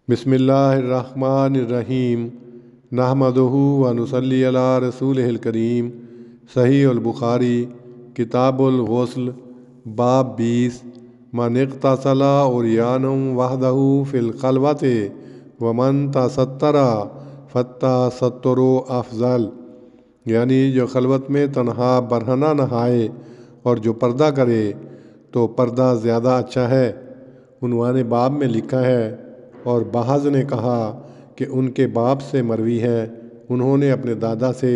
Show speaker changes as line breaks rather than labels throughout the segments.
بسم اللہ الرحمن الرحیم نحمدہ و نصلی علی رسولہ الکریم۔ صحیح البخاری کتاب الغسل باب 20 من اغتسل عریانا وحدہ فی الخلوۃ ومن تستر فالتستر افضل، یعنی جو خلوت میں تنہا برہنہ نہائے اور جو پردہ کرے تو پردہ زیادہ اچھا ہے۔ عنوان باب میں لکھا ہے اور بعض نے کہا کہ ان کے باپ سے مروی ہے، انہوں نے اپنے دادا سے،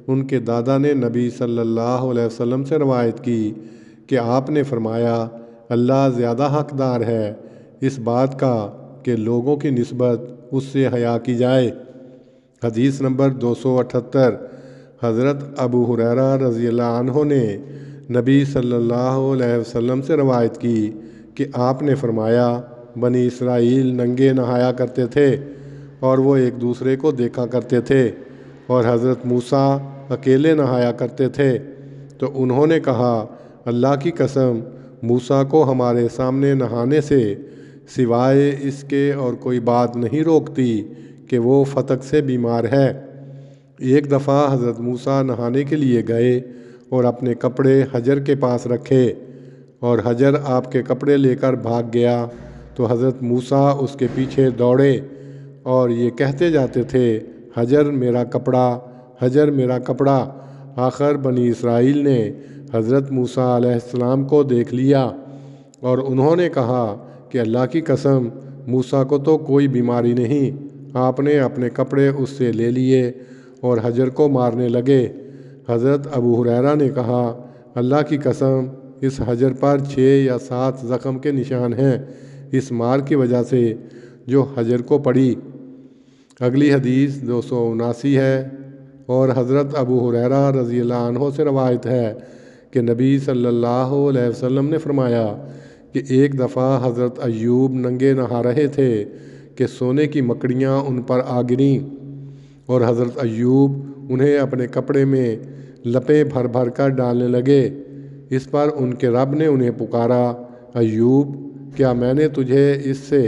ان کے دادا نے نبی صلی اللہ علیہ وسلم سے روایت کی کہ آپ نے فرمایا اللہ زیادہ حقدار ہے اس بات کا کہ لوگوں کی نسبت اس سے حیا کی جائے۔ حدیث نمبر 278۔ حضرت ابو ہریرہ رضی اللہ عنہ نے نبی صلی اللہ علیہ وسلم سے روایت کی کہ آپ نے فرمایا بنی اسرائیل ننگے نہایا کرتے تھے اور وہ ایک دوسرے کو دیکھا کرتے تھے، اور حضرت موسیٰ اکیلے نہایا کرتے تھے تو انہوں نے کہا اللہ کی قسم موسیٰ کو ہمارے سامنے نہانے سے سوائے اس کے اور کوئی بات نہیں روکتی کہ وہ فتق سے بیمار ہے۔ ایک دفعہ حضرت موسیٰ نہانے کے لیے گئے اور اپنے کپڑے حجر کے پاس رکھے اور حجر آپ کے کپڑے لے کر بھاگ گیا تو حضرت موسیٰ اس کے پیچھے دوڑے اور یہ کہتے جاتے تھے حجر میرا کپڑا، حجر میرا کپڑا۔ آخر بنی اسرائیل نے حضرت موسیٰ علیہ السلام کو دیکھ لیا اور انہوں نے کہا کہ اللہ کی قسم موسیٰ کو تو کوئی بیماری نہیں، آپ نے اپنے کپڑے اس سے لے لیے اور حجر کو مارنے لگے۔ حضرت ابو ہریرہ نے کہا اللہ کی قسم اس حجر پر 6 یا 7 زخم کے نشان ہیں اس مار کی وجہ سے جو حجر کو پڑی۔ اگلی حدیث 279 ہے اور حضرت ابو ہریرہ رضی اللہ عنہ سے روایت ہے کہ نبی صلی اللہ علیہ وسلم نے فرمایا کہ ایک دفعہ حضرت ایوب ننگے نہا رہے تھے کہ سونے کی مکڑیاں ان پر آ گریں اور حضرت ایوب انہیں اپنے کپڑے میں لپیں بھر بھر کر ڈالنے لگے۔ اس پر ان کے رب نے انہیں پکارا ایوب کیا میں نے تجھے اس سے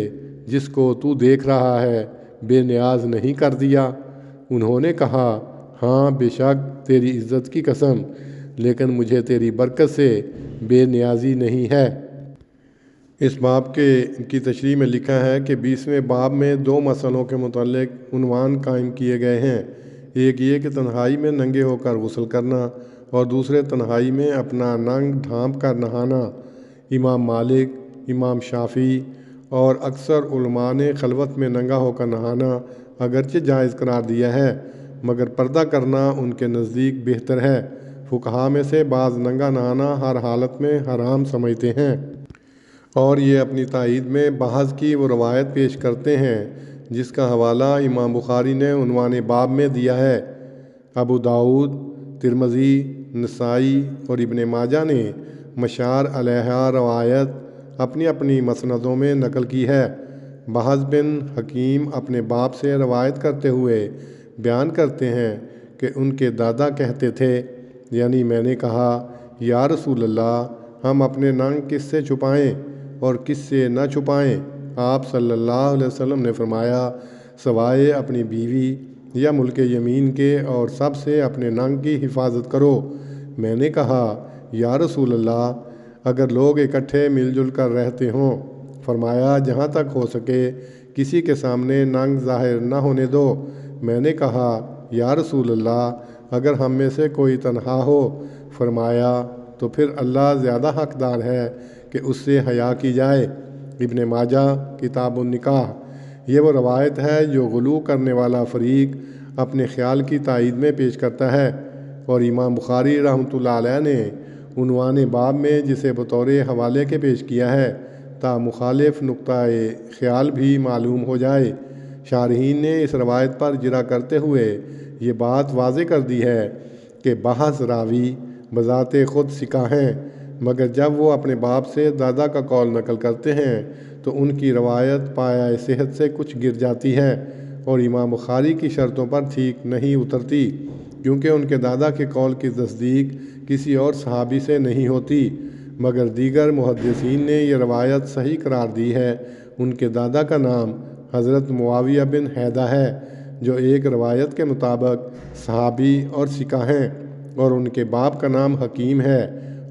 جس کو تو دیکھ رہا ہے بے نیاز نہیں کر دیا؟ انہوں نے کہا ہاں بے شک تیری عزت کی قسم، لیکن مجھے تیری برکت سے بے نیازی نہیں ہے۔ اس باب کی تشریح میں لکھا ہے کہ 20ویں باب میں 2 مسئلوں کے متعلق عنوان قائم کیے گئے ہیں، ایک یہ کہ تنہائی میں ننگے ہو کر غسل کرنا اور دوسرے تنہائی میں اپنا ننگ ڈھانپ کر نہانا۔ امام مالک، امام شافعی اور اکثر علماء نے خلوت میں ننگا ہو کر نہانا اگرچہ جائز قرار دیا ہے مگر پردہ کرنا ان کے نزدیک بہتر ہے۔ فقہاء میں سے بعض ننگا نہانا ہر حالت میں حرام سمجھتے ہیں اور یہ اپنی تائید میں بعض کی وہ روایت پیش کرتے ہیں جس کا حوالہ امام بخاری نے عنوان باب میں دیا ہے۔ ابو داؤد، ترمذی، نسائی اور ابن ماجہ نے مشار علیہ روایت اپنی اپنی مسندوں میں نقل کی ہے۔ بہز بن حکیم اپنے باپ سے روایت کرتے ہوئے بیان کرتے ہیں کہ ان کے دادا کہتے تھے یعنی میں نے کہا یا رسول اللہ ہم اپنے ننگ کس سے چھپائیں اور کس سے نہ چھپائیں؟ آپ صلی اللہ علیہ وسلم نے فرمایا سوائے اپنی بیوی یا ملک یمین کے اور سب سے اپنے ننگ کی حفاظت کرو۔ میں نے کہا یا رسول اللہ اگر لوگ اکٹھے مل جل کر رہتے ہوں؟ فرمایا جہاں تک ہو سکے کسی کے سامنے ننگ ظاہر نہ ہونے دو۔ میں نے کہا یا رسول اللہ اگر ہم میں سے کوئی تنہا ہو؟ فرمایا تو پھر اللہ زیادہ حقدار ہے کہ اس سے حیا کی جائے۔ ابن ماجہ کتاب النکاح۔ یہ وہ روایت ہے جو غلو کرنے والا فریق اپنے خیال کی تائید میں پیش کرتا ہے، اور امام بخاری رحمۃ اللہ علیہ نے عنوان باب میں جسے بطور حوالے کے پیش کیا ہے تا مخالف نقطۂ خیال بھی معلوم ہو جائے۔ شارحین نے اس روایت پر جرا کرتے ہوئے یہ بات واضح کر دی ہے کہ بعض راوی بذات خود ثقہ ہیں مگر جب وہ اپنے باپ سے دادا کا قول نقل کرتے ہیں تو ان کی روایت پایہ صحت سے کچھ گر جاتی ہے اور امام بخاری کی شرطوں پر ٹھیک نہیں اترتی، کیونکہ ان کے دادا کے قول کی تصدیق کسی اور صحابی سے نہیں ہوتی، مگر دیگر محدثین نے یہ روایت صحیح قرار دی ہے۔ ان کے دادا کا نام حضرت معاویہ بن حیدہ ہے، جو ایک روایت کے مطابق صحابی اور ثقہ ہیں، اور ان کے باپ کا نام حکیم ہے،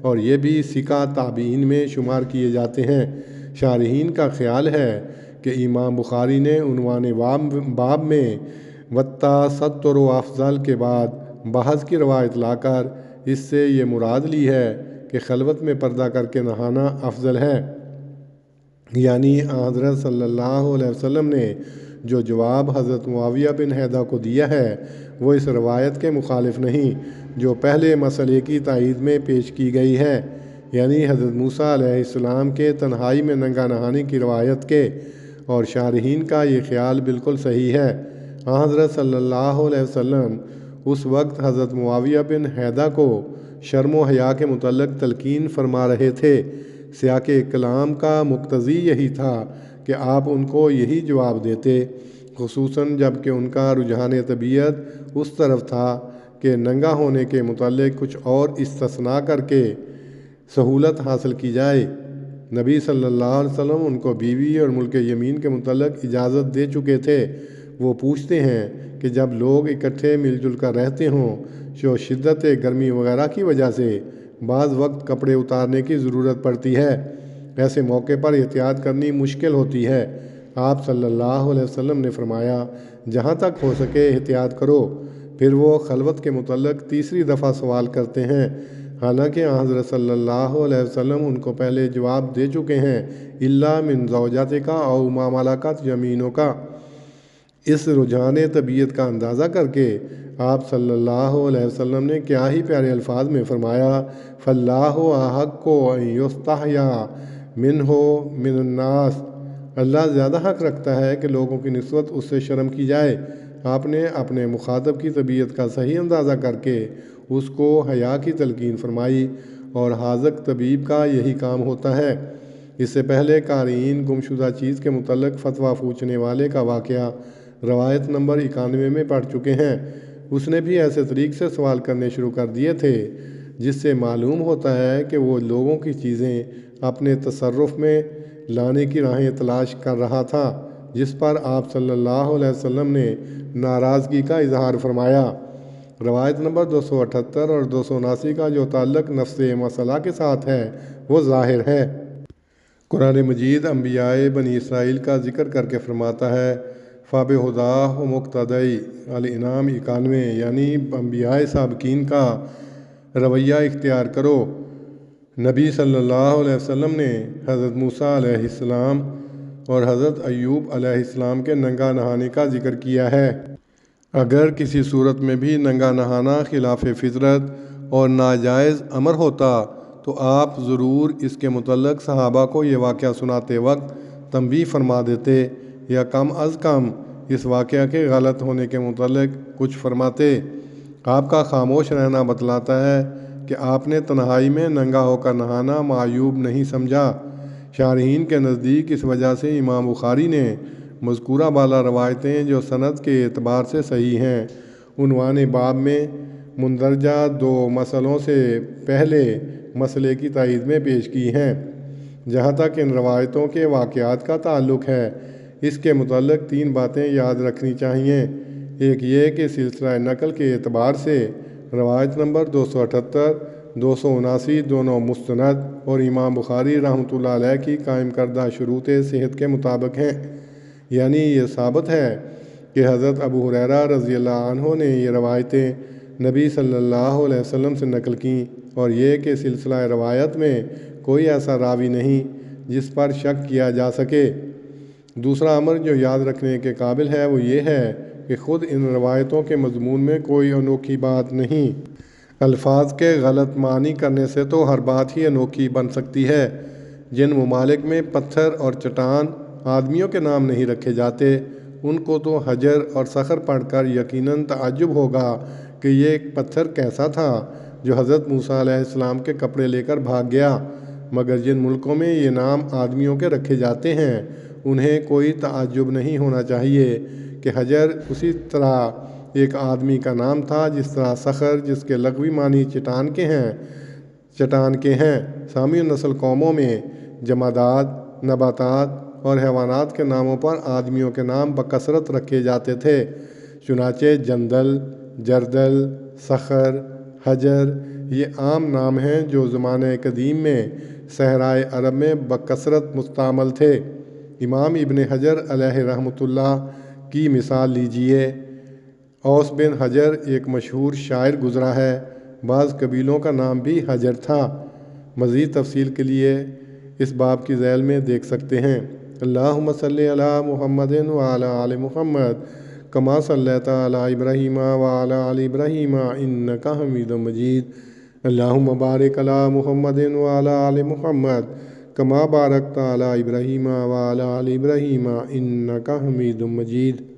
اور یہ بھی ثقہ تابعین میں شمار کیے جاتے ہیں۔ شارحین کا خیال ہے کہ امام بخاری نے عنوان باب میں والتستر افضل کے بعد بحث کی روایت لا کر اس سے یہ مراد لی ہے کہ خلوت میں پردہ کر کے نہانا افضل ہے، یعنی حضرت صلی اللہ علیہ وسلم نے جو جواب حضرت معاویہ بن حیدہ کو دیا ہے وہ اس روایت کے مخالف نہیں جو پہلے مسئلے کی تائید میں پیش کی گئی ہے، یعنی حضرت موسیٰ علیہ السلام کے تنہائی میں ننگا نہانے کی روایت کے، اور شارحین کا یہ خیال بالکل صحیح ہے۔ حضرت صلی اللہ علیہ وسلم اس وقت حضرت معاویہ بن حیدہ کو شرم و حیا کے متعلق تلقین فرما رہے تھے۔ سیاق کلام کا مقتضی یہی تھا کہ آپ ان کو یہی جواب دیتے، خصوصاً جب کہ ان کا رجحان طبیعت اس طرف تھا کہ ننگا ہونے کے متعلق کچھ اور استثناء کر کے سہولت حاصل کی جائے۔ نبی صلی اللہ علیہ وسلم ان کو بیوی اور ملک یمین کے متعلق اجازت دے چکے تھے۔ وہ پوچھتے ہیں کہ جب لوگ اکٹھے مل جل کر رہتے ہوں جو شدت گرمی وغیرہ کی وجہ سے بعض وقت کپڑے اتارنے کی ضرورت پڑتی ہے، ایسے موقع پر احتیاط کرنی مشکل ہوتی ہے۔ آپ صلی اللہ علیہ وسلم نے فرمایا، جہاں تک ہو سکے احتیاط کرو۔ پھر وہ خلوت کے متعلق تیسری دفعہ سوال کرتے ہیں، حالانکہ حضرت صلی اللہ علیہ وسلم ان کو پہلے جواب دے چکے ہیں، الا من زوجاتک او ما ملکت یمینک۔ اس رجحان طبیعت کا اندازہ کر کے آپ صلی اللہ علیہ وسلم نے کیا ہی پیارے الفاظ میں فرمایا، فاللہ احق ان یستحیی منہ من الناس۔ اللہ زیادہ حق رکھتا ہے کہ لوگوں کی نسبت اس سے شرم کی جائے۔ آپ نے اپنے مخاطب کی طبیعت کا صحیح اندازہ کر کے اس کو حیا کی تلقین فرمائی، اور حاذق طبیب کا یہی کام ہوتا ہے۔ اس سے پہلے قارئین گمشدہ چیز کے متعلق فتویٰ پوچھنے والے کا واقعہ روایت نمبر 91 میں پڑھ چکے ہیں۔ اس نے بھی ایسے طریق سے سوال کرنے شروع کر دیے تھے جس سے معلوم ہوتا ہے کہ وہ لوگوں کی چیزیں اپنے تصرف میں لانے کی راہیں تلاش کر رہا تھا، جس پر آپ صلی اللہ علیہ وسلم نے ناراضگی کا اظہار فرمایا۔ روایت نمبر 278 اور 279 کا جو تعلق نفس مسئلہ کے ساتھ ہے وہ ظاہر ہے۔ قرآن مجید انبیاء بنی اسرائیل کا ذکر کر کے فرماتا ہے، فَبِہُدَاہُ مُقْتَدِی۔ الانعام 91، یعنی انبیاء سابقین کا رویہ اختیار کرو۔ نبی صلی اللہ علیہ وسلم نے حضرت موسیٰ علیہ السلام اور حضرت ایوب علیہ السلام کے ننگا نہانے کا ذکر کیا ہے۔ اگر کسی صورت میں بھی ننگا نہانا خلاف فطرت اور ناجائز امر ہوتا تو آپ ضرور اس کے متعلق صحابہ کو یہ واقعہ سناتے وقت تنبیہ فرما دیتے، یا کم از کم اس واقعہ کے غلط ہونے کے متعلق کچھ فرماتے۔ آپ کا خاموش رہنا بتلاتا ہے کہ آپ نے تنہائی میں ننگا ہو کر نہانا معیوب نہیں سمجھا۔ شارحین کے نزدیک اس وجہ سے امام بخاری نے مذکورہ بالا روایتیں جو سند کے اعتبار سے صحیح ہیں، عنوان باب میں مندرجہ 2 مسئلوں سے پہلے مسئلے کی تائید میں پیش کی ہیں۔ جہاں تک ان روایتوں کے واقعات کا تعلق ہے، اس کے متعلق 3 باتیں یاد رکھنی چاہیے۔ ایک یہ کہ سلسلہ نقل کے اعتبار سے روایت نمبر 278، 279 دونوں مستند اور امام بخاری رحمۃ اللہ علیہ کی قائم کردہ شروط صحت کے مطابق ہیں، یعنی یہ ثابت ہے کہ حضرت ابو ہریرہ رضی اللہ عنہ نے یہ روایتیں نبی صلی اللہ علیہ وسلم سے نقل کیں، اور یہ کہ سلسلہ روایت میں کوئی ایسا راوی نہیں جس پر شک کیا جا سکے۔ دوسرا امر جو یاد رکھنے کے قابل ہے وہ یہ ہے کہ خود ان روایتوں کے مضمون میں کوئی انوکھی بات نہیں۔ الفاظ کے غلط معنی کرنے سے تو ہر بات ہی انوکھی بن سکتی ہے۔ جن ممالک میں پتھر اور چٹان آدمیوں کے نام نہیں رکھے جاتے، ان کو تو حجر اور صخر پڑھ کر یقیناً تعجب ہوگا کہ یہ ایک پتھر کیسا تھا جو حضرت موسیٰ علیہ السلام کے کپڑے لے کر بھاگ گیا، مگر جن ملکوں میں یہ نام آدمیوں کے رکھے جاتے ہیں انہیں کوئی تعجب نہیں ہونا چاہیے کہ حجر اسی طرح ایک آدمی کا نام تھا جس طرح صخر، جس کے لغوی معنی چٹان کے ہیں۔ سامی النسل قوموں میں جمادات، نباتات اور حیوانات کے ناموں پر آدمیوں کے نام بکثرت رکھے جاتے تھے، چنانچہ جندل، جردل، صخر، حجر یہ عام نام ہیں جو زمانہ قدیم میں صحرائے عرب میں بکثرت مستعمل تھے۔ امام ابن حجر علیہ رحمۃ اللہ کی مثال لیجئے۔ اوس بن حجر ایک مشہور شاعر گزرا ہے، بعض قبیلوں کا نام بھی حجر تھا۔ مزید تفصیل کے لیے اس باب کی ذیل میں دیکھ سکتے ہیں۔ اللہم صلی علی محمد وعلی آل محمد کما صلیت علی ابراہیم وعلی آل ابراہیم انک حمید مجید۔ اللہم بارک علی محمد وعلی آل محمد کما بارکت علی ابراہیم وعلی آل ابراہیم انک حمید مجید۔